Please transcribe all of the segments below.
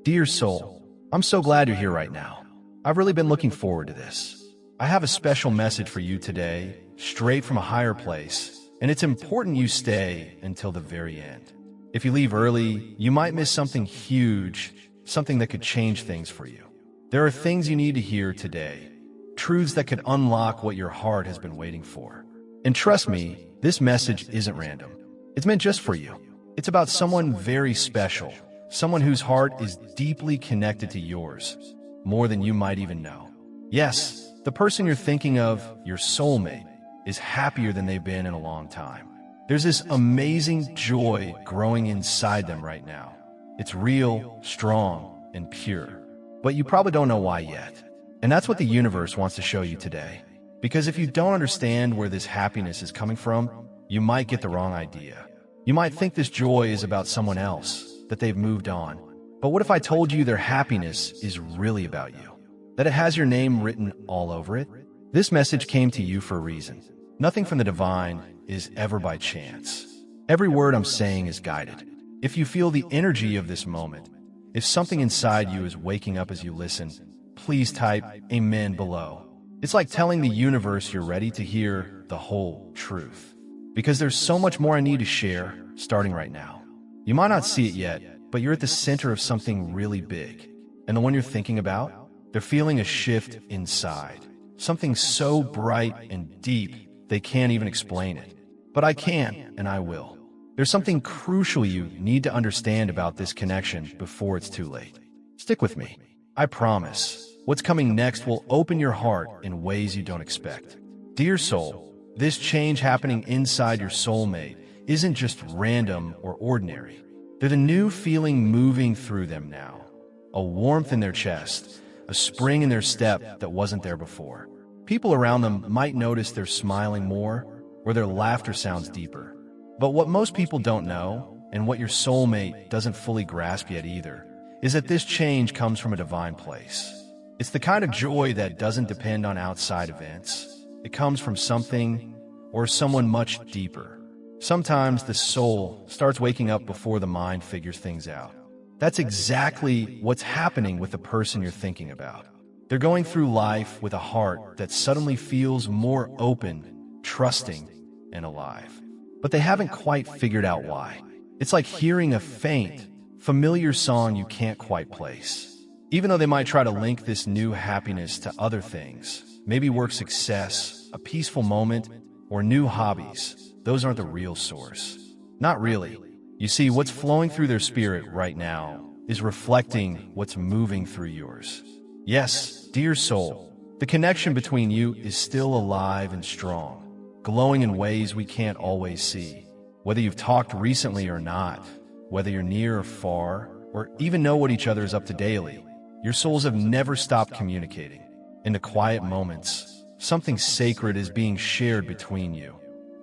Dear soul, I'm so glad you're here right now. I've really been looking forward to this. I have a special message for you today, straight from a higher place, and it's important you stay until the very end. If you leave early, you might miss something huge, something that could change things for you. There are things you need to hear today, truths that could unlock what your heart has been waiting for. And trust me, this message isn't random. It's meant just for you. It's about someone very special, someone whose heart is deeply connected to yours, more than you might even know. Yes, the person you're thinking of, your soulmate, is happier than they've been in a long time. There's this amazing joy growing inside them right now. It's real, strong, and pure. But you probably don't know why yet. And that's what the universe wants to show you today. Because if you don't understand where this happiness is coming from, you might get the wrong idea. You might think this joy is about someone else, that they've moved on. But what if I told you their happiness is really about you? That it has your name written all over it? This message came to you for a reason. Nothing from the divine is ever by chance. Every word I'm saying is guided. If you feel the energy of this moment, if something inside you is waking up as you listen, please type Amen below. It's like telling the universe you're ready to hear the whole truth. Because there's so much more I need to share, starting right now. You might not see it yet, but you're at the center of something really big. And the one you're thinking about? They're feeling a shift inside. Something so bright and deep, they can't even explain it. But I can, and I will. There's something crucial you need to understand about this connection before it's too late. Stick with me. I promise, what's coming next will open your heart in ways you don't expect. Dear soul, this change happening inside your soulmate isn't just random or ordinary. They're the new feeling moving through them now. A warmth in their chest, a spring in their step that wasn't there before. People around them might notice they're smiling more, or their laughter sounds deeper. But what most people don't know, and what your soulmate doesn't fully grasp yet either, is that this change comes from a divine place. It's the kind of joy that doesn't depend on outside events. It comes from something or someone much deeper. Sometimes the soul starts waking up before the mind figures things out. That's exactly what's happening with the person you're thinking about. They're going through life with a heart that suddenly feels more open, trusting, and alive. But they haven't quite figured out why. It's like hearing a faint, familiar song you can't quite place. Even though they might try to link this new happiness to other things, maybe work success, a peaceful moment, or new hobbies, those aren't the real source. Not really. You see, what's flowing through their spirit right now is reflecting what's moving through yours. Yes, dear soul, the connection between you is still alive and strong, glowing in ways we can't always see. Whether you've talked recently or not, whether you're near or far, or even know what each other is up to daily, your souls have never stopped communicating. In the quiet moments, something sacred is being shared between you,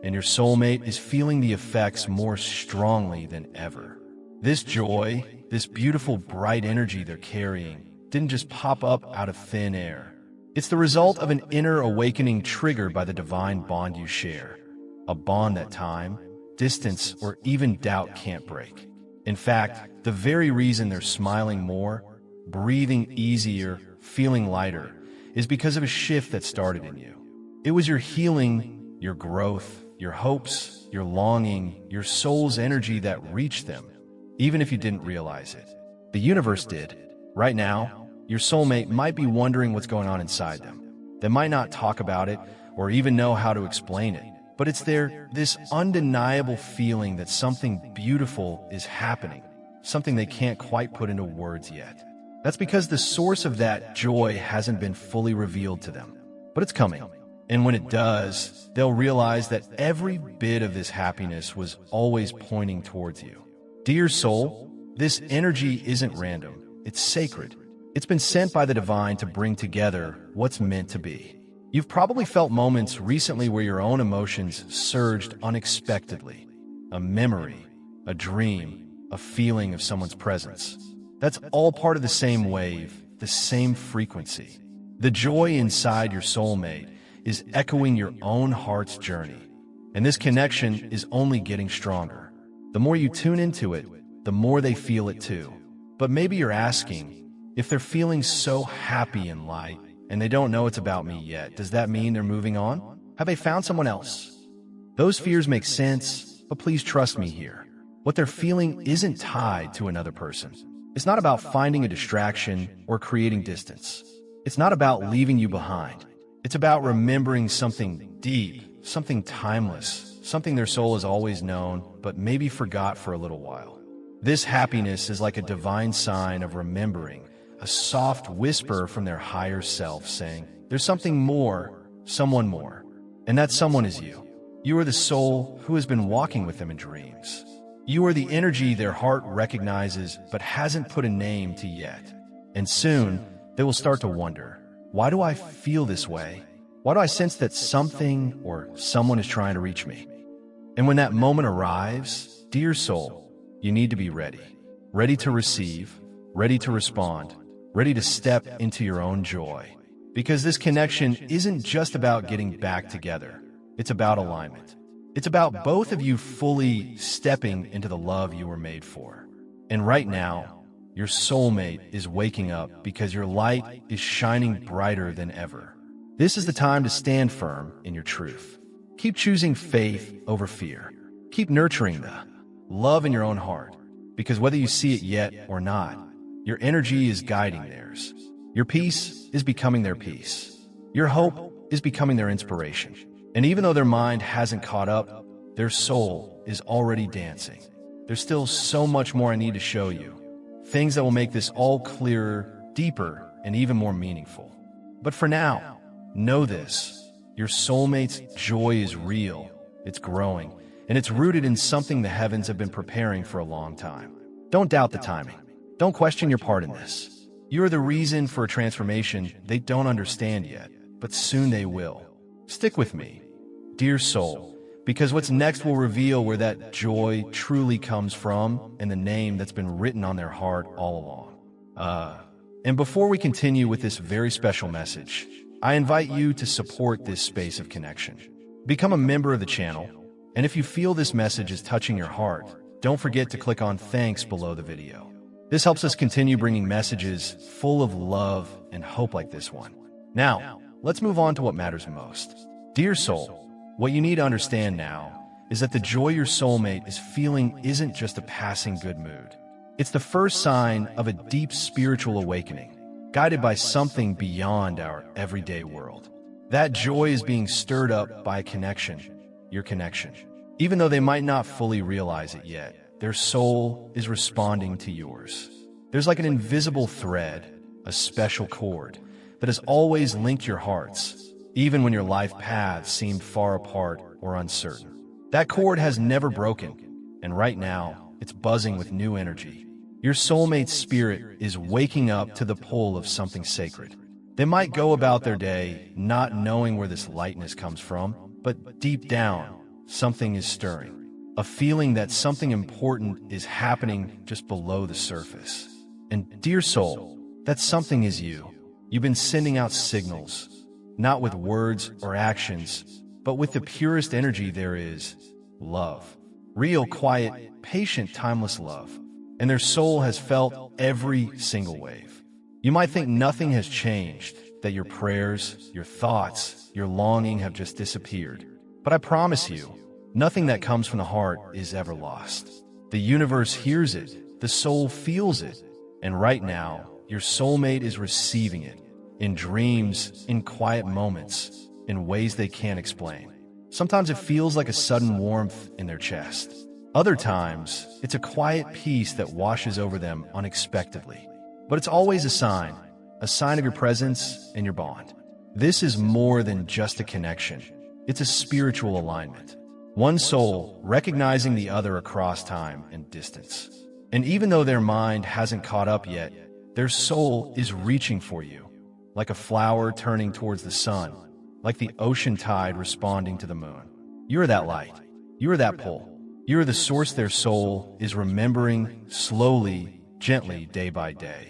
and your soulmate is feeling the effects more strongly than ever. This joy, this beautiful bright energy they're carrying, didn't just pop up out of thin air. It's the result of an inner awakening triggered by the divine bond you share. A bond that time, distance, or even doubt can't break. In fact, the very reason they're smiling more, breathing easier, feeling lighter, is because of a shift that started in you. It was your healing, your growth, your hopes, your longing, your soul's energy that reached them, even if you didn't realize it. The universe did. Right now, your soulmate might be wondering what's going on inside them. They might not talk about it or even know how to explain it, but it's this undeniable feeling that something beautiful is happening, something they can't quite put into words yet. That's because the source of that joy hasn't been fully revealed to them, but it's coming. And when it does, they'll realize that every bit of this happiness was always pointing towards you. Dear soul, this energy isn't random. It's sacred. It's been sent by the divine to bring together what's meant to be. You've probably felt moments recently where your own emotions surged unexpectedly. A memory, a dream, a feeling of someone's presence. That's all part of the same wave, the same frequency. The joy inside your soulmate is echoing your own heart's journey. And this connection is only getting stronger. The more you tune into it, the more they feel it too. But maybe you're asking, if they're feeling so happy and light, and they don't know it's about me yet, does that mean they're moving on? Have they found someone else? Those fears make sense, but please trust me here. What they're feeling isn't tied to another person. It's not about finding a distraction or creating distance. It's not about leaving you behind. It's about remembering something deep, something timeless, something their soul has always known, but maybe forgot for a little while. This happiness is like a divine sign of remembering, a soft whisper from their higher self saying, there's something more, someone more. And that someone is you. You are the soul who has been walking with them in dreams. You are the energy their heart recognizes but hasn't put a name to yet. And soon, they will start to wonder, why do I feel this way? Why do I sense that something or someone is trying to reach me? And when that moment arrives, dear soul, you need to be ready. Ready to receive, ready to respond, ready to step into your own joy. Because this connection isn't just about getting back together. It's about alignment. It's about both of you fully stepping into the love you were made for. And right now, your soulmate is waking up because your light is shining brighter than ever. This is the time to stand firm in your truth. Keep choosing faith over fear. Keep nurturing the love in your own heart. Because whether you see it yet or not, your energy is guiding theirs. Your peace is becoming their peace. Your hope is becoming their inspiration. And even though their mind hasn't caught up, their soul is already dancing. There's still so much more I need to show you. Things that will make this all clearer, deeper, and even more meaningful. But for now, know this. Your soulmate's joy is real. It's growing. And it's rooted in something the heavens have been preparing for a long time. Don't doubt the timing. Don't question your part in this. You are the reason for a transformation they don't understand yet, but soon they will. Stick with me, dear soul, because what's next will reveal where that joy truly comes from and the name that's been written on their heart all along. And before we continue with this very special message, I invite you to support this space of connection. Become a member of the channel, and if you feel this message is touching your heart, don't forget to click on thanks below the video. This helps us continue bringing messages full of love and hope like this one. Now, let's move on to what matters most. Dear soul, what you need to understand now is that the joy your soulmate is feeling isn't just a passing good mood. It's the first sign of a deep spiritual awakening, guided by something beyond our everyday world. That joy is being stirred up by a connection, your connection. Even though they might not fully realize it yet, their soul is responding to yours. There's like an invisible thread, a special cord, that has always linked your hearts, even when your life paths seemed far apart or uncertain. That cord has never broken, and right now, it's buzzing with new energy. Your soulmate's spirit is waking up to the pull of something sacred. They might go about their day not knowing where this lightness comes from, but deep down, something is stirring. A feeling that something important is happening just below the surface. And dear soul, that something is you. You've been sending out signals, not with words or actions, but with the purest energy there is, love. Real, quiet, patient, timeless love. And their soul has felt every single wave. You might think nothing has changed, that your prayers, your thoughts, your longing have just disappeared. But I promise you, nothing that comes from the heart is ever lost. The universe hears it, the soul feels it, and right now, your soulmate is receiving it, in dreams, in quiet moments, in ways they can't explain. Sometimes it feels like a sudden warmth in their chest. Other times, it's a quiet peace that washes over them unexpectedly. But it's always a sign of your presence and your bond. This is more than just a connection. It's a spiritual alignment. One soul recognizing the other across time and distance. And even though their mind hasn't caught up yet, their soul is reaching for you, like a flower turning towards the sun, like the ocean tide responding to the moon. You're that light. You're that pull. You're the source their soul is remembering slowly, gently, day by day.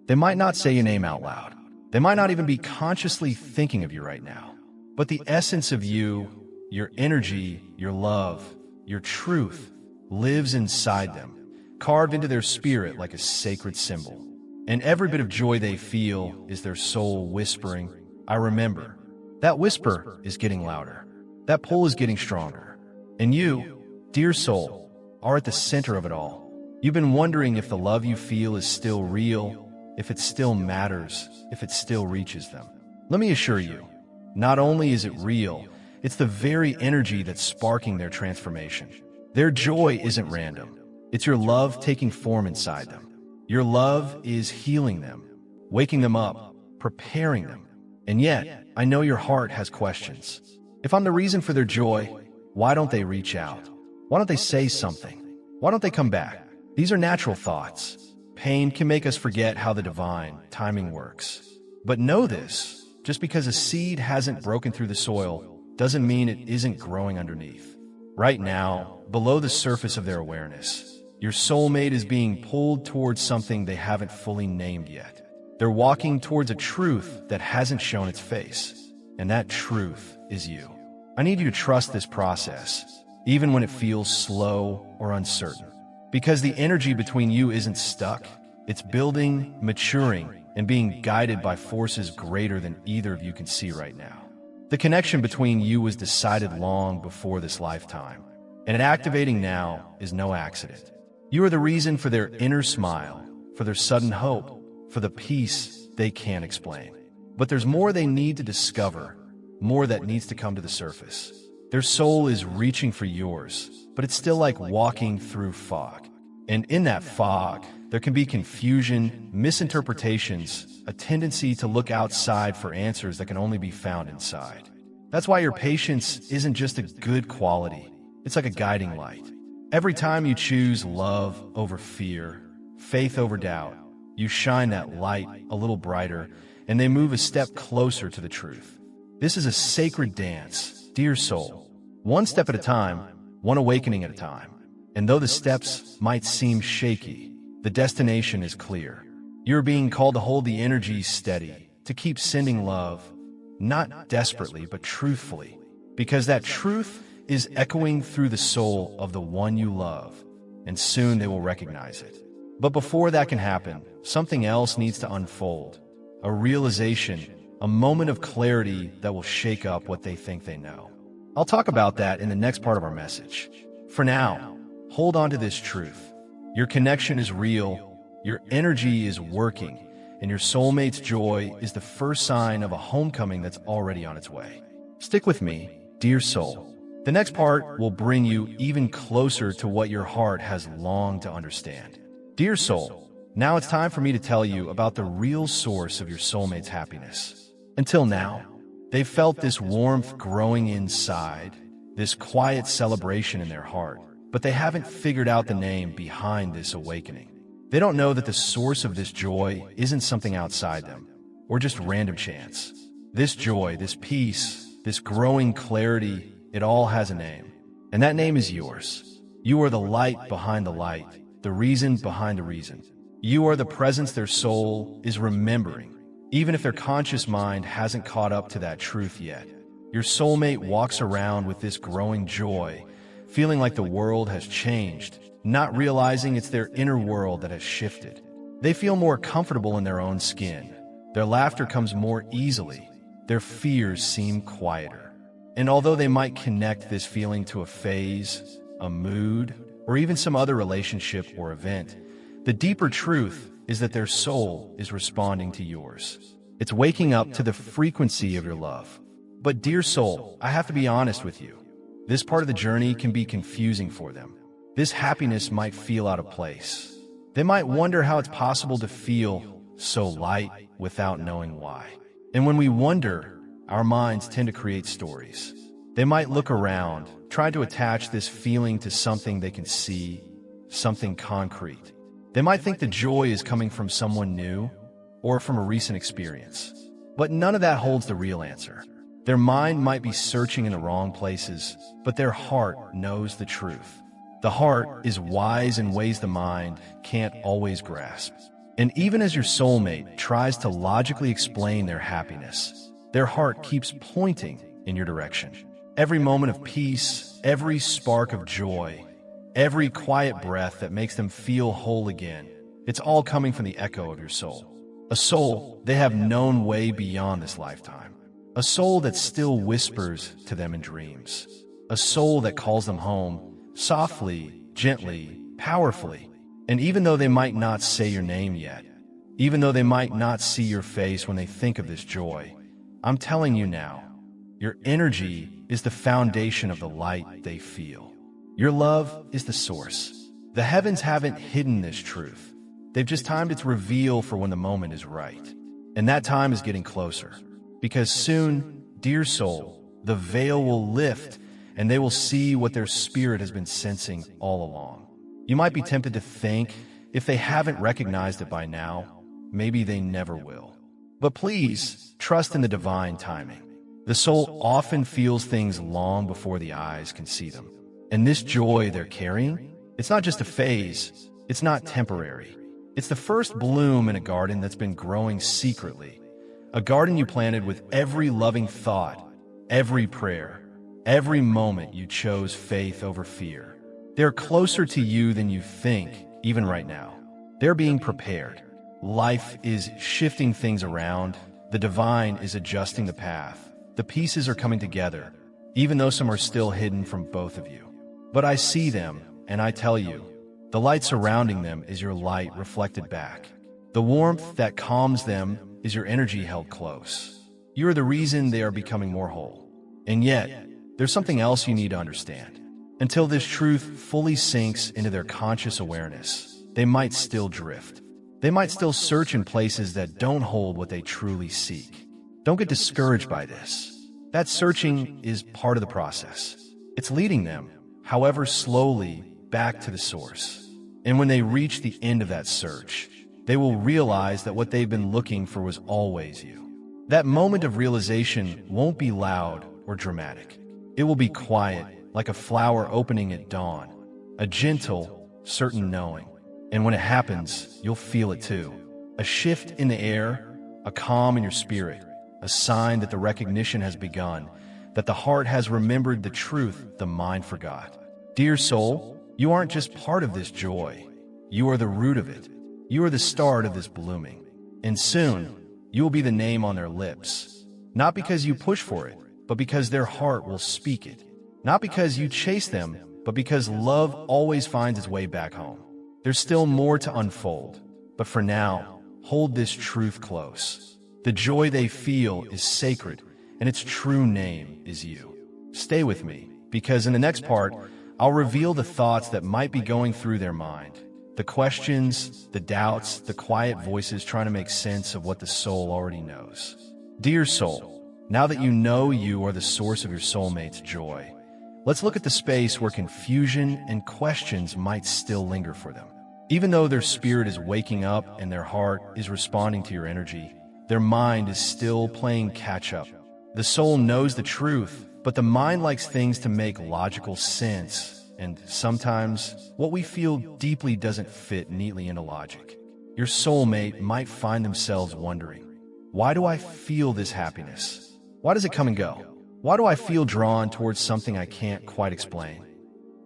They might not say your name out loud. They might not even be consciously thinking of you right now. But the essence of you, your energy, your love, your truth, lives inside them, carved into their spirit like a sacred symbol. And every bit of joy they feel is their soul whispering, I remember. That whisper is getting louder. That pull is getting stronger. And you, dear soul, are at the center of it all. You've been wondering if the love you feel is still real, if it still matters, if it still reaches them. Let me assure you, not only is it real, it's the very energy that's sparking their transformation. Their joy isn't random. It's your love taking form inside them. Your love is healing them, waking them up, preparing them. And yet, I know your heart has questions. If I'm the reason for their joy, why don't they reach out? Why don't they say something? Why don't they come back? These are natural thoughts. Pain can make us forget how the divine timing works. But know this, just because a seed hasn't broken through the soil doesn't mean it isn't growing underneath. Right now, below the surface of their awareness, your soulmate is being pulled towards something they haven't fully named yet. They're walking towards a truth that hasn't shown its face, and that truth is you. I need you to trust this process, even when it feels slow or uncertain. Because the energy between you isn't stuck, it's building, maturing, and being guided by forces greater than either of you can see right now. The connection between you was decided long before this lifetime, and activating now is no accident. You are the reason for their inner smile, for their sudden hope, for the peace they can't explain. But there's more they need to discover, more that needs to come to the surface. Their soul is reaching for yours, but it's still like walking through fog. And in that fog, there can be confusion, misinterpretations, a tendency to look outside for answers that can only be found inside. That's why your patience isn't just a good quality, it's like a guiding light. Every time you choose love over fear, faith over doubt, you shine that light a little brighter, and they move a step closer to the truth. This is a sacred dance, dear soul. One step at a time, one awakening at a time. And though the steps might seem shaky, the destination is clear. You're being called to hold the energy steady, to keep sending love, not desperately, but truthfully. Because that truth is echoing through the soul of the one you love, and soon they will recognize it. But before that can happen, something else needs to unfold. A realization, a moment of clarity that will shake up what they think they know. I'll talk about that in the next part of our message. For now, hold on to this truth. Your connection is real, your energy is working, and your soulmate's joy is the first sign of a homecoming that's already on its way. Stick with me, dear soul. The next part will bring you even closer to what your heart has longed to understand. Dear soul, now it's time for me to tell you about the real source of your soulmate's happiness. Until now, they've felt this warmth growing inside, this quiet celebration in their heart, but they haven't figured out the name behind this awakening. They don't know that the source of this joy isn't something outside them, or just random chance. This joy, this peace, this growing clarity, it all has a name, and that name is yours. You are the light behind the light, the reason behind the reason. You are the presence their soul is remembering, even if their conscious mind hasn't caught up to that truth yet. Your soulmate walks around with this growing joy, feeling like the world has changed, not realizing it's their inner world that has shifted. They feel more comfortable in their own skin. Their laughter comes more easily. Their fears seem quieter. And although they might connect this feeling to a phase, a mood, or even some other relationship or event, the deeper truth is that their soul is responding to yours. It's waking up to the frequency of your love. But dear soul, I have to be honest with you. This part of the journey can be confusing for them. This happiness might feel out of place. They might wonder how it's possible to feel so light without knowing why. And when we wonder, our minds tend to create stories. They might look around, try to attach this feeling to something they can see, something concrete. They might think the joy is coming from someone new or from a recent experience. But none of that holds the real answer. Their mind might be searching in the wrong places, but their heart knows the truth. The heart is wise in ways the mind can't always grasp. And even as your soulmate tries to logically explain their happiness, their heart keeps pointing in your direction. Every moment of peace, every spark of joy, every quiet breath that makes them feel whole again. It's all coming from the echo of your soul. A soul they have known way beyond this lifetime. A soul that still whispers to them in dreams. A soul that calls them home, softly, gently, powerfully. And even though they might not say your name yet, even though they might not see your face when they think of this joy, I'm telling you now, your energy is the foundation of the light they feel. Your love is the source. The heavens haven't hidden this truth. They've just timed its reveal for when the moment is right. And that time is getting closer. Because soon, dear soul, the veil will lift and they will see what their spirit has been sensing all along. You might be tempted to think, if they haven't recognized it by now, maybe they never will. But please, trust in the divine timing. The soul often feels things long before the eyes can see them. And this joy they're carrying, it's not just a phase, it's not temporary. It's the first bloom in a garden that's been growing secretly. A garden you planted with every loving thought, every prayer, every moment you chose faith over fear. They're closer to you than you think, even right now. They're being prepared. Life is shifting things around. The divine is adjusting the path. The pieces are coming together, even though some are still hidden from both of you. But I see them, and I tell you, the light surrounding them is your light reflected back. The warmth that calms them is your energy held close. You are the reason they are becoming more whole. And yet, there's something else you need to understand. Until this truth fully sinks into their conscious awareness, they might still drift. They might still search in places that don't hold what they truly seek. Don't get discouraged by this. That searching is part of the process. It's leading them, however slowly, back to the source. And when they reach the end of that search, they will realize that what they've been looking for was always you. That moment of realization won't be loud or dramatic. It will be quiet, like a flower opening at dawn, a gentle, certain knowing. And when it happens, you'll feel it too. A shift in the air, a calm in your spirit, a sign that the recognition has begun, that the heart has remembered the truth the mind forgot. Dear soul, you aren't just part of this joy. You are the root of it. You are the start of this blooming. And soon, you will be the name on their lips. Not because you push for it, but because their heart will speak it. Not because you chase them, but because love always finds its way back home. There's still more to unfold. But for now, hold this truth close. The joy they feel is sacred, and its true name is you. Stay with me, because in the next part, I'll reveal the thoughts that might be going through their mind. The questions, the doubts, the quiet voices trying to make sense of what the soul already knows. Dear soul, now that you know you are the source of your soulmate's joy, let's look at the space where confusion and questions might still linger for them. Even though their spirit is waking up and their heart is responding to your energy, their mind is still playing catch-up. The soul knows the truth, but the mind likes things to make logical sense, and sometimes what we feel deeply doesn't fit neatly into logic. Your soulmate might find themselves wondering, why do I feel this happiness? Why does it come and go? Why do I feel drawn towards something I can't quite explain?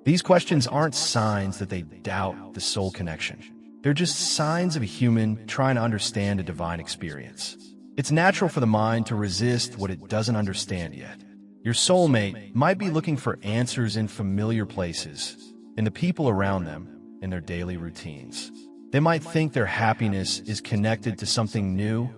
These questions aren't signs that they doubt the soul connection. They're just signs of a human trying to understand a divine experience. It's natural for the mind to resist what it doesn't understand yet. Your soulmate might be looking for answers in familiar places, in the people around them, in their daily routines. They might think their happiness is connected to something new,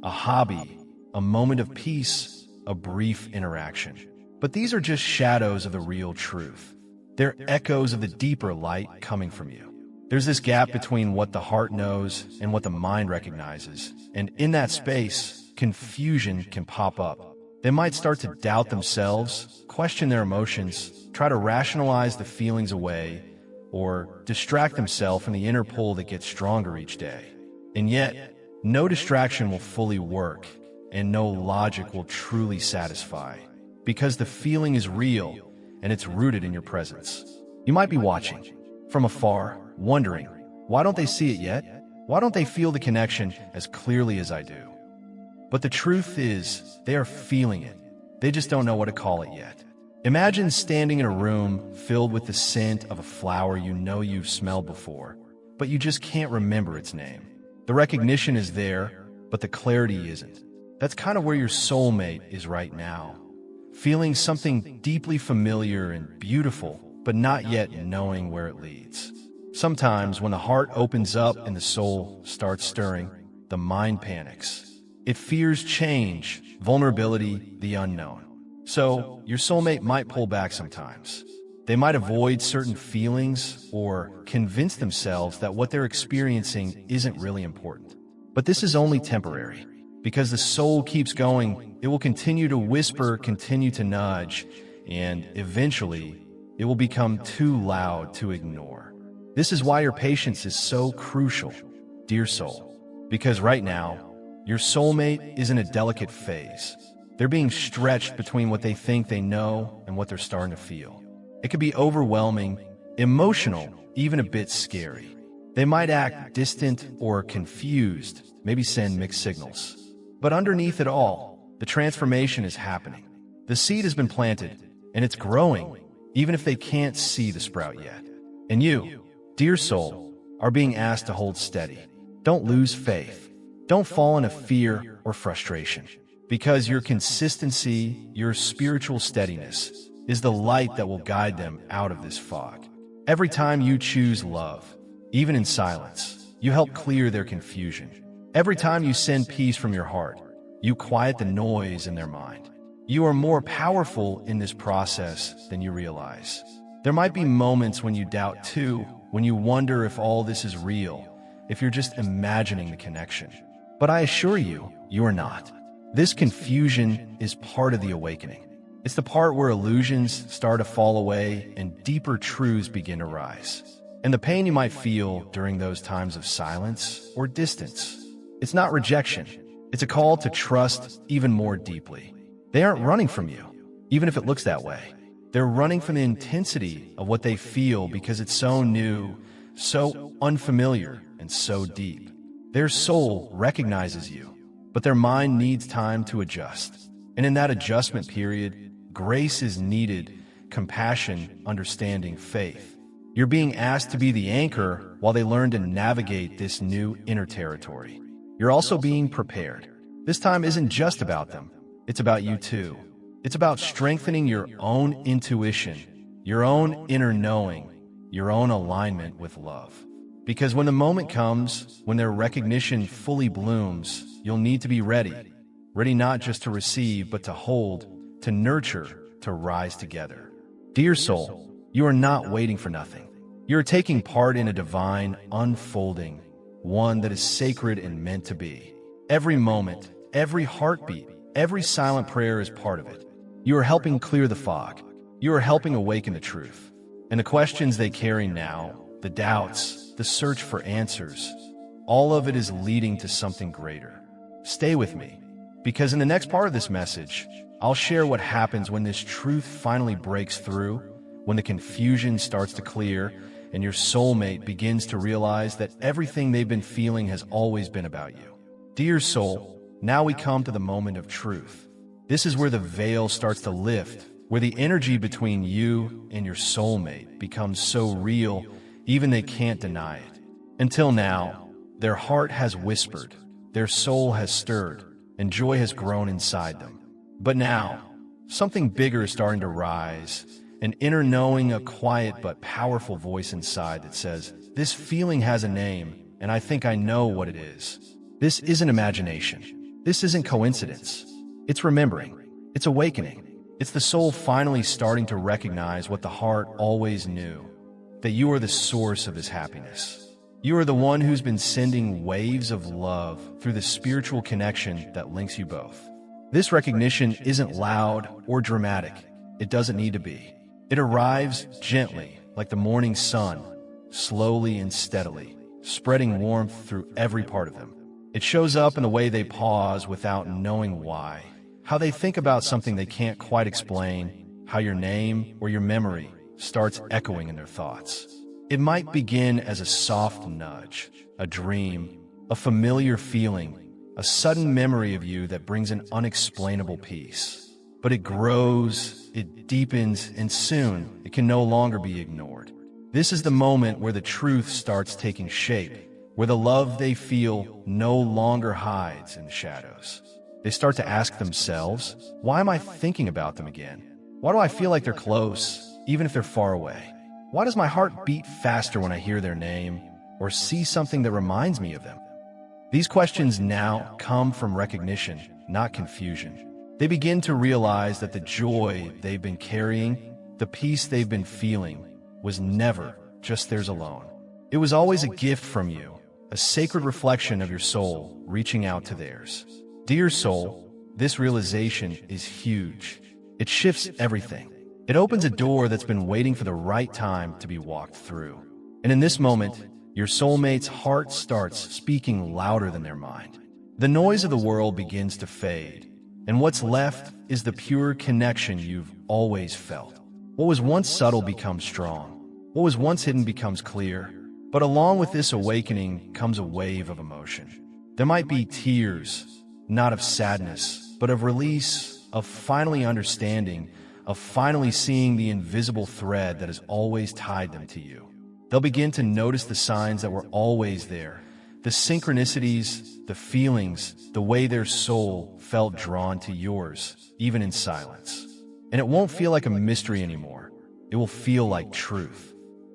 a hobby, a moment of peace, a brief interaction. But these are just shadows of the real truth. They're echoes of the deeper light coming from you. There's this gap between what the heart knows and what the mind recognizes, and in that space, confusion can pop up. They might start to doubt themselves, question their emotions, try to rationalize the feelings away, or distract themselves from the inner pull that gets stronger each day. And yet, no distraction will fully work, and no logic will truly satisfy, because the feeling is real, and it's rooted in your presence. You might be watching from afar, wondering, why don't they see it yet? Why don't they feel the connection as clearly as I do? But the truth is, they are feeling it. They just don't know what to call it yet. Imagine standing in a room filled with the scent of a flower you know you've smelled before, but you just can't remember its name. The recognition is there, but the clarity isn't. That's kind of where your soulmate is right now. Feeling something deeply familiar and beautiful, but not yet knowing where it leads. Sometimes when the heart opens up and the soul starts stirring, the mind panics. It fears change, vulnerability, the unknown. So, your soulmate might pull back sometimes. They might avoid certain feelings or convince themselves that what they're experiencing isn't really important. But this is only temporary. Because the soul keeps going, it will continue to whisper, continue to nudge, and eventually, it will become too loud to ignore. This is why your patience is so crucial, dear soul. Because right now, your soulmate is in a delicate phase. They're being stretched between what they think they know and what they're starting to feel. It can be overwhelming, emotional, even a bit scary. They might act distant or confused, maybe send mixed signals. But underneath it all, the transformation is happening. The seed has been planted, and it's growing, even if they can't see the sprout yet. And you, dear soul, are being asked to hold steady. Don't lose faith. Don't fall into fear or frustration. Because your consistency, your spiritual steadiness, is the light that will guide them out of this fog. Every time you choose love, even in silence, you help clear their confusion. Every time you send peace from your heart, you quiet the noise in their mind. You are more powerful in this process than you realize. There might be moments when you doubt too, when you wonder if all this is real, if you're just imagining the connection. But I assure you, you are not. This confusion is part of the awakening. It's the part where illusions start to fall away and deeper truths begin to rise. And the pain you might feel during those times of silence or distance, it's not rejection. It's a call to trust even more deeply. They aren't running from you, even if it looks that way. They're running from the intensity of what they feel because it's so new, so unfamiliar, and so deep. Their soul recognizes you, but their mind needs time to adjust. And in that adjustment period, grace is needed, compassion, understanding, faith. You're being asked to be the anchor while they learn to navigate this new inner territory. You're also being prepared. This time isn't just about them. It's about you too. It's about strengthening your own intuition, your own inner knowing, your own alignment with love. Because when the moment comes, when their recognition fully blooms, you'll need to be ready. Ready not just to receive, but to hold, to nurture, to rise together. Dear soul, you are not waiting for nothing. You are taking part in a divine unfolding, one that is sacred and meant to be. Every moment, every heartbeat, every silent prayer is part of it. You are helping clear the fog. You are helping awaken the truth. And the questions they carry now, the doubts, the search for answers, all of it is leading to something greater. Stay with me, because in the next part of this message, I'll share what happens when this truth finally breaks through, when the confusion starts to clear, and your soulmate begins to realize that everything they've been feeling has always been about you. Dear soul, now we come to the moment of truth. This is where the veil starts to lift, where the energy between you and your soulmate becomes so real, even they can't deny it. Until now, their heart has whispered, their soul has stirred, and joy has grown inside them. But now, something bigger is starting to rise, an inner knowing, a quiet but powerful voice inside that says, this feeling has a name, and I think I know what it is. This isn't imagination. This isn't coincidence. It's remembering. It's awakening. It's the soul finally starting to recognize what the heart always knew, that you are the source of this happiness. You are the one who's been sending waves of love through the spiritual connection that links you both. This recognition isn't loud or dramatic. It doesn't need to be. It arrives gently, like the morning sun, slowly and steadily, spreading warmth through every part of them. It shows up in the way they pause without knowing why, how they think about something they can't quite explain, how your name or your memory starts echoing in their thoughts. It might begin as a soft nudge, a dream, a familiar feeling, a sudden memory of you that brings an unexplainable peace. but it grows, it deepens, and soon it can no longer be ignored. This is the moment where the truth starts taking shape, where the love they feel no longer hides in the shadows. They start to ask themselves, why am I thinking about them again? Why do I feel like they're close, even if they're far away? Why does my heart beat faster when I hear their name or see something that reminds me of them? These questions now come from recognition, not confusion. They begin to realize that the joy they've been carrying, the peace they've been feeling, was never just theirs alone. It was always a gift from you, a sacred reflection of your soul reaching out to theirs. Dear soul, this realization is huge. It shifts everything. It opens a door that's been waiting for the right time to be walked through. And in this moment, your soulmate's heart starts speaking louder than their mind. The noise of the world begins to fade, and what's left is the pure connection you've always felt. What was once subtle becomes strong. What was once hidden becomes clear. But along with this awakening comes a wave of emotion. There might be tears, not of sadness, but of release, of finally understanding, of finally seeing the invisible thread that has always tied them to you. They'll begin to notice the signs that were always there, the synchronicities, the feelings, the way their soul felt drawn to yours, even in silence. And it won't feel like a mystery anymore. It will feel like truth.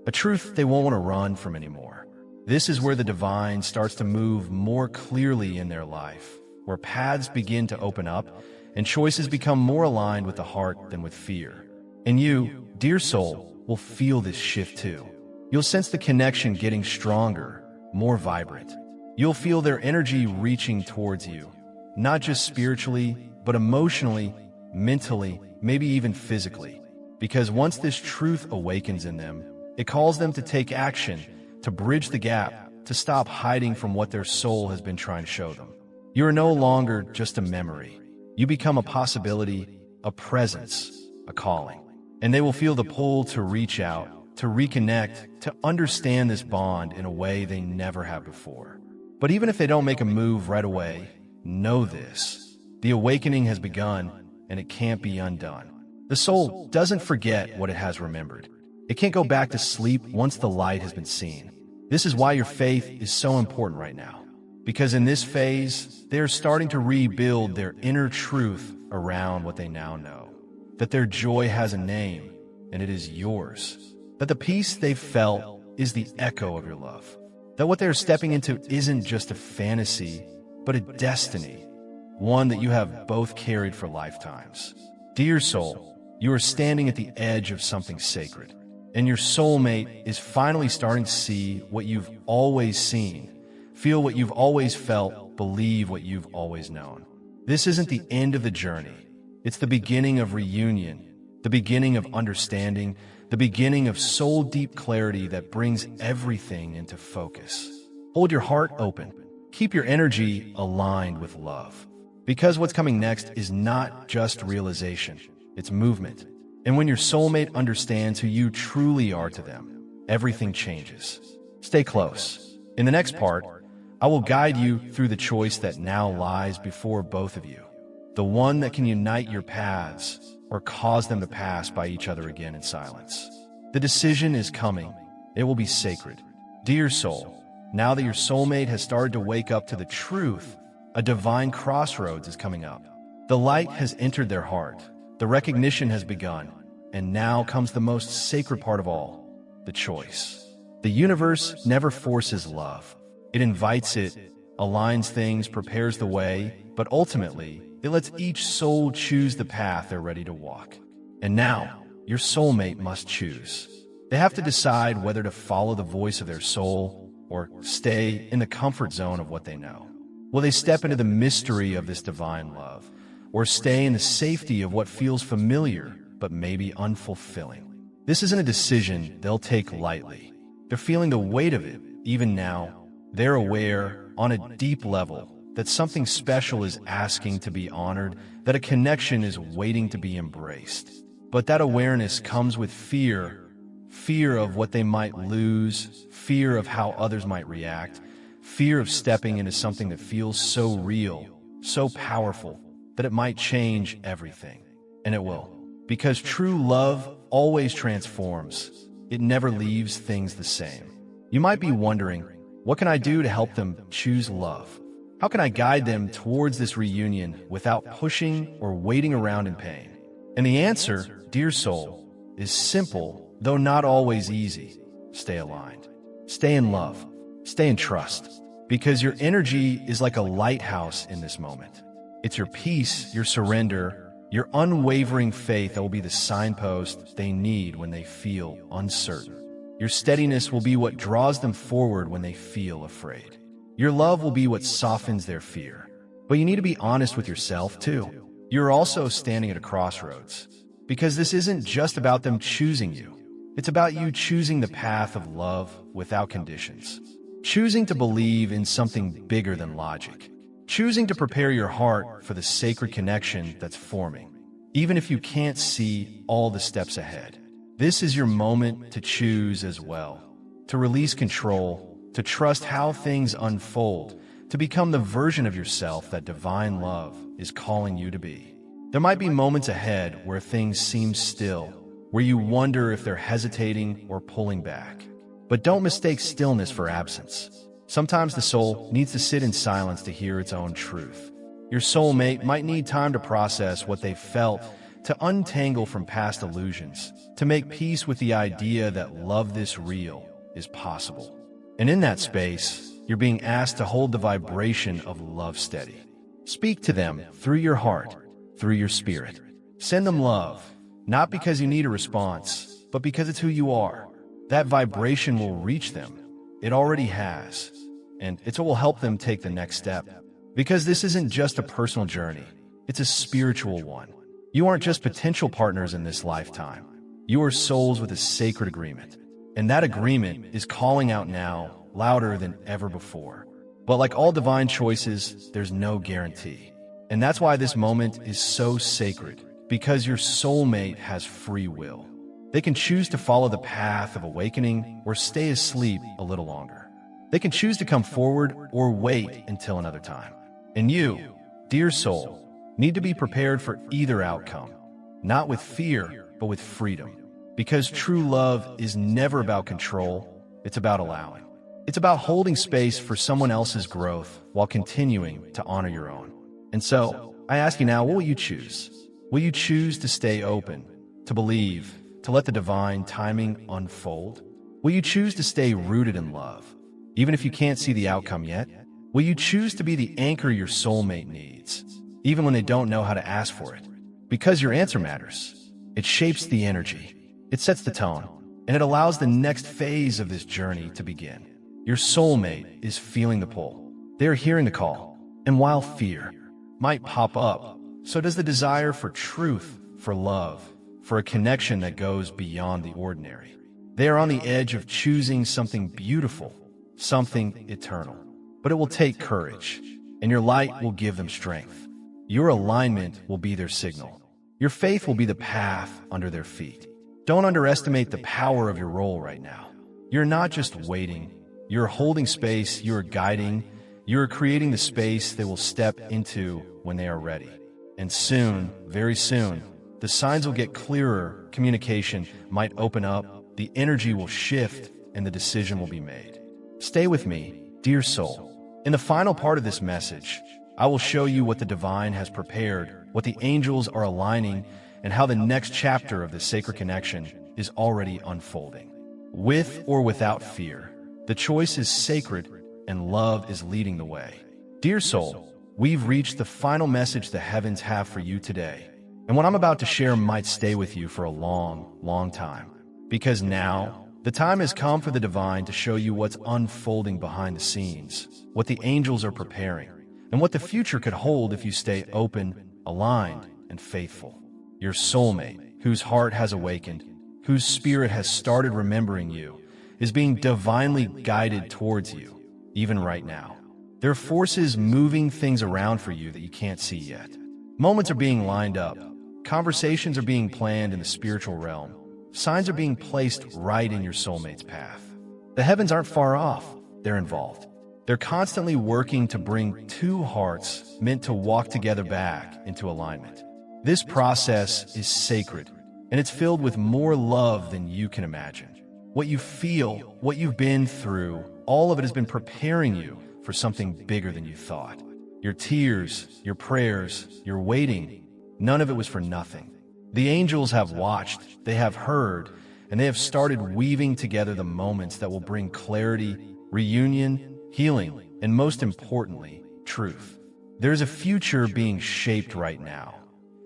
A truth they won't want to run from anymore. This is where the divine starts to move more clearly in their life, where paths begin to open up and choices become more aligned with the heart than with fear. And you, dear soul, will feel this shift too. You'll sense the connection getting stronger, more vibrant. You'll feel their energy reaching towards you, not just spiritually, but emotionally, mentally, maybe even physically. Because once this truth awakens in them, it calls them to take action, to bridge the gap, to stop hiding from what their soul has been trying to show them. You are no longer just a memory. You become a possibility, a presence, a calling. And they will feel the pull to reach out, to reconnect, to understand this bond in a way they never have before. But even if they don't make a move right away, know this: the awakening has begun, and it can't be undone. The soul doesn't forget what it has remembered. It can't go back to sleep once the light has been seen. This is why your faith is so important right now. Because in this phase, they are starting to rebuild their inner truth around what they now know. That their joy has a name, and it is yours. That the peace they've felt is the echo of your love. That what they're stepping into isn't just a fantasy, but a destiny. One that you have both carried for lifetimes. Dear soul, you are standing at the edge of something sacred. And your soulmate is finally starting to see what you've always seen, feel what you've always felt, believe what you've always known. This isn't the end of the journey. It's the beginning of reunion, the beginning of understanding, the beginning of soul-deep clarity that brings everything into focus. Hold your heart open. Keep your energy aligned with love. Because what's coming next is not just realization, it's movement. And when your soulmate understands who you truly are to them, everything changes. Stay close. In the next part, I will guide you through the choice that now lies before both of you. The one that can unite your paths or cause them to pass by each other again in silence. The decision is coming. It will be sacred. Dear soul, now that your soulmate has started to wake up to the truth, a divine crossroads is coming up. The light has entered their heart. The recognition has begun, and now comes the most sacred part of all, the choice. The universe never forces love. It invites it, aligns things, prepares the way, but ultimately, it lets each soul choose the path they're ready to walk. And now, your soulmate must choose. They have to decide whether to follow the voice of their soul or stay in the comfort zone of what they know. Will they step into the mystery of this divine love, or stay in the safety of what feels familiar but maybe unfulfilling? This isn't a decision they'll take lightly. They're feeling the weight of it even now. They're aware, on a deep level, that something special is asking to be honored, that a connection is waiting to be embraced. But that awareness comes with fear. Fear of what they might lose, fear of how others might react, fear of stepping into something that feels so real, so powerful, that it might change everything. And it will. Because true love always transforms. It never leaves things the same. You might be wondering, what can I do to help them choose love? How can I guide them towards this reunion without pushing or waiting around in pain? And the answer, dear soul, is simple, though not always easy. Stay aligned. Stay in love. Stay in trust. Because your energy is like a lighthouse in this moment. It's your peace, your surrender, your unwavering faith that will be the signpost they need when they feel uncertain. Your steadiness will be what draws them forward when they feel afraid. Your love will be what softens their fear. But you need to be honest with yourself, too. You're also standing at a crossroads. Because this isn't just about them choosing you. It's about you choosing the path of love without conditions. Choosing to believe in something bigger than logic. Choosing to prepare your heart for the sacred connection that's forming, even if you can't see all the steps ahead. This is your moment to choose as well. To release control, to trust how things unfold, to become the version of yourself that divine love is calling you to be. There might be moments ahead where things seem still, where you wonder if they're hesitating or pulling back. But don't mistake stillness for absence. Sometimes the soul needs to sit in silence to hear its own truth. Your soulmate might need time to process what they've felt, to untangle from past illusions, to make peace with the idea that love this real is possible. And in that space, you're being asked to hold the vibration of love steady. Speak to them through your heart, through your spirit. Send them love, not because you need a response, but because it's who you are. That vibration will reach them. It already has. And it will help them take the next step. Because this isn't just a personal journey. It's a spiritual one. You aren't just potential partners in this lifetime. You are souls with a sacred agreement. And that agreement is calling out now, louder than ever before. But like all divine choices, there's no guarantee. And that's why this moment is so sacred. Because your soulmate has free will. They can choose to follow the path of awakening or stay asleep a little longer. They can choose to come forward or wait until another time. And you, dear soul, need to be prepared for either outcome. Not with fear, but with freedom. Because true love is never about control, it's about allowing. It's about holding space for someone else's growth while continuing to honor your own. And so, I ask you now, what will you choose? Will you choose to stay open, to believe, to let the divine timing unfold? Will you choose to stay rooted in love, even if you can't see the outcome yet? Will you choose to be the anchor your soulmate needs, even when they don't know how to ask for it? Because your answer matters. It shapes the energy. It sets the tone, and it allows the next phase of this journey to begin. Your soulmate is feeling the pull. They are hearing the call. And while fear might pop up, so does the desire for truth, for love, for a connection that goes beyond the ordinary. They are on the edge of choosing something beautiful, something eternal. But it will take courage, and your light will give them strength. Your alignment will be their signal. Your faith will be the path under their feet. Don't underestimate the power of your role right now. You're not just waiting. You're holding space, you're guiding, you're creating the space they will step into when they are ready. And soon, very soon, the signs will get clearer, communication might open up, the energy will shift, and the decision will be made. Stay with me, dear soul. In the final part of this message, I will show you what the divine has prepared, what the angels are aligning, and how the next chapter of this sacred connection is already unfolding. With or without fear, the choice is sacred, and love is leading the way. Dear soul, we've reached the final message the heavens have for you today. And what I'm about to share might stay with you for a long, long time. Because now, the time has come for the divine to show you what's unfolding behind the scenes, what the angels are preparing, and what the future could hold if you stay open, aligned, and faithful. Your soulmate, whose heart has awakened, whose spirit has started remembering you, is being divinely guided towards you, even right now. There are forces moving things around for you that you can't see yet. Moments are being lined up. Conversations are being planned in the spiritual realm. Signs are being placed right in your soulmate's path. The heavens aren't far off. They're involved. They're constantly working to bring two hearts meant to walk together back into alignment. This process is sacred, and it's filled with more love than you can imagine. What you feel, what you've been through, all of it has been preparing you for something bigger than you thought. Your tears, your prayers, your waiting, none of it was for nothing. The angels have watched, they have heard, and they have started weaving together the moments that will bring clarity, reunion, healing, and most importantly, truth. There is a future being shaped right now,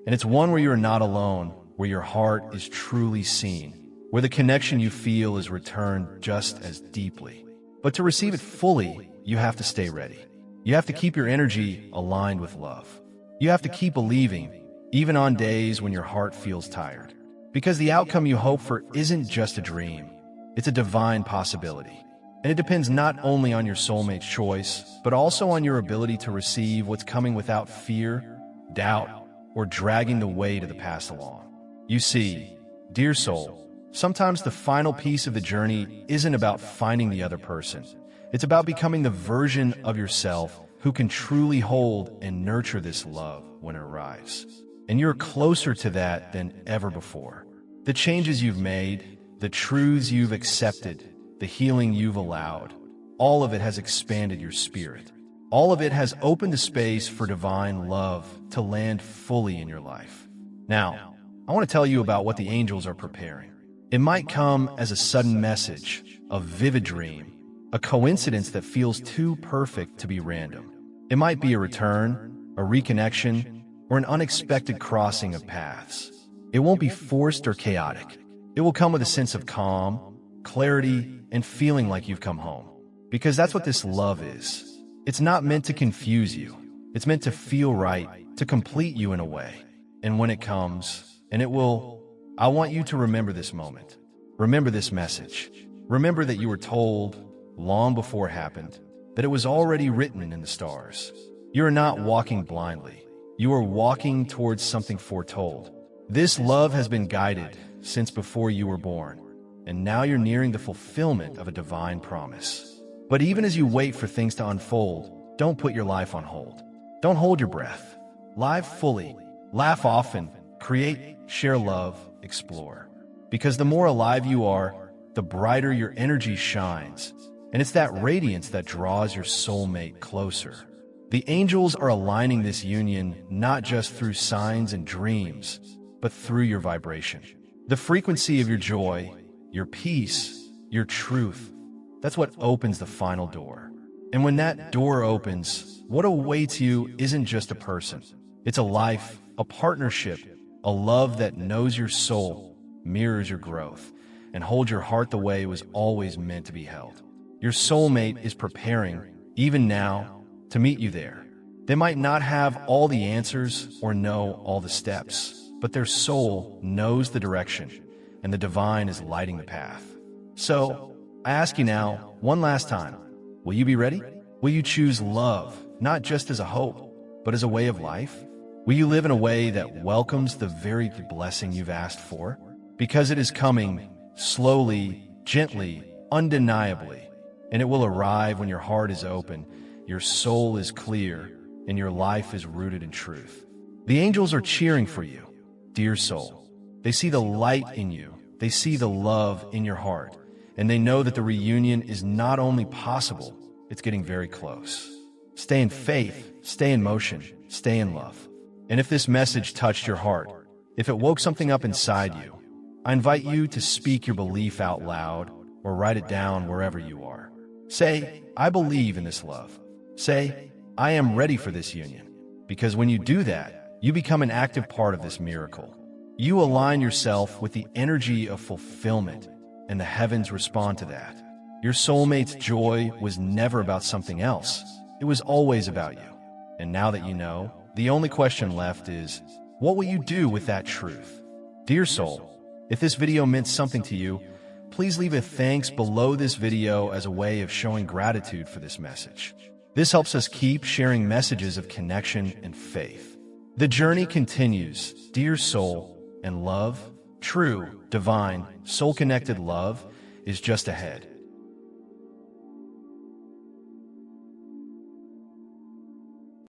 and it's one where you are not alone, where your heart is truly seen, where the connection you feel is returned just as deeply. But to receive it fully, you have to stay ready. You have to keep your energy aligned with love. You have to keep believing, even on days when your heart feels tired. Because the outcome you hope for isn't just a dream, it's a divine possibility. And it depends not only on your soulmate's choice, but also on your ability to receive what's coming without fear, doubt, or dragging the weight of the past along. You see, dear soul, sometimes the final piece of the journey isn't about finding the other person. It's about becoming the version of yourself who can truly hold and nurture this love when it arrives. And you're closer to that than ever before. The changes you've made, the truths you've accepted, the healing you've allowed, all of it has expanded your spirit. All of it has opened a space for divine love to land fully in your life. Now, I want to tell you about what the angels are preparing. It might come as a sudden message, a vivid dream, a coincidence that feels too perfect to be random. It might be a return, a reconnection, or an unexpected crossing of paths. It won't be forced or chaotic. It will come with a sense of calm, clarity, and feeling like you've come home. Because that's what this love is. It's not meant to confuse you. It's meant to feel right, to complete you in a way. And when it comes, and it will, I want you to remember this moment. Remember this message. Remember that you were told, long before it happened, that it was already written in the stars. You are not walking blindly. You are walking towards something foretold. This love has been guided since before you were born, and now you're nearing the fulfillment of a divine promise. But even as you wait for things to unfold, don't put your life on hold. Don't hold your breath. Live fully, laugh often, create, share love, explore. Because the more alive you are, the brighter your energy shines, and it's that radiance that draws your soulmate closer. The angels are aligning this union not just through signs and dreams, but through your vibration. The frequency of your joy, your peace, your truth, that's what opens the final door. And when that door opens, what awaits you isn't just a person. It's a life, a partnership, a love that knows your soul, mirrors your growth, and holds your heart the way it was always meant to be held. Your soulmate is preparing, even now, to meet you there. They might not have all the answers or know all the steps, but their soul knows the direction, and the divine is lighting the path. So, I ask you now, one last time, will you be ready? Will you choose love, not just as a hope, but as a way of life? Will you live in a way that welcomes the very blessing you've asked for? Because it is coming, slowly, gently, undeniably, and it will arrive when your heart is open, your soul is clear, and your life is rooted in truth. The angels are cheering for you, dear soul. They see the light in you, they see the love in your heart, and they know that the reunion is not only possible, it's getting very close. Stay in faith, stay in motion, stay in love. And if this message touched your heart, if it woke something up inside you, I invite you to speak your belief out loud or write it down wherever you are. Say, I believe in this love. Say, I am ready for this union. Because when you do that, you become an active part of this miracle. You align yourself with the energy of fulfillment, and the heavens respond to that. Your soulmate's joy was never about something else. It was always about you. And now that you know, the only question left is, what will you do with that truth? Dear soul, if this video meant something to you, please leave a thanks below this video as a way of showing gratitude for this message. This helps us keep sharing messages of connection and faith. The journey continues, dear soul, and love, true, divine, soul-connected love, is just ahead.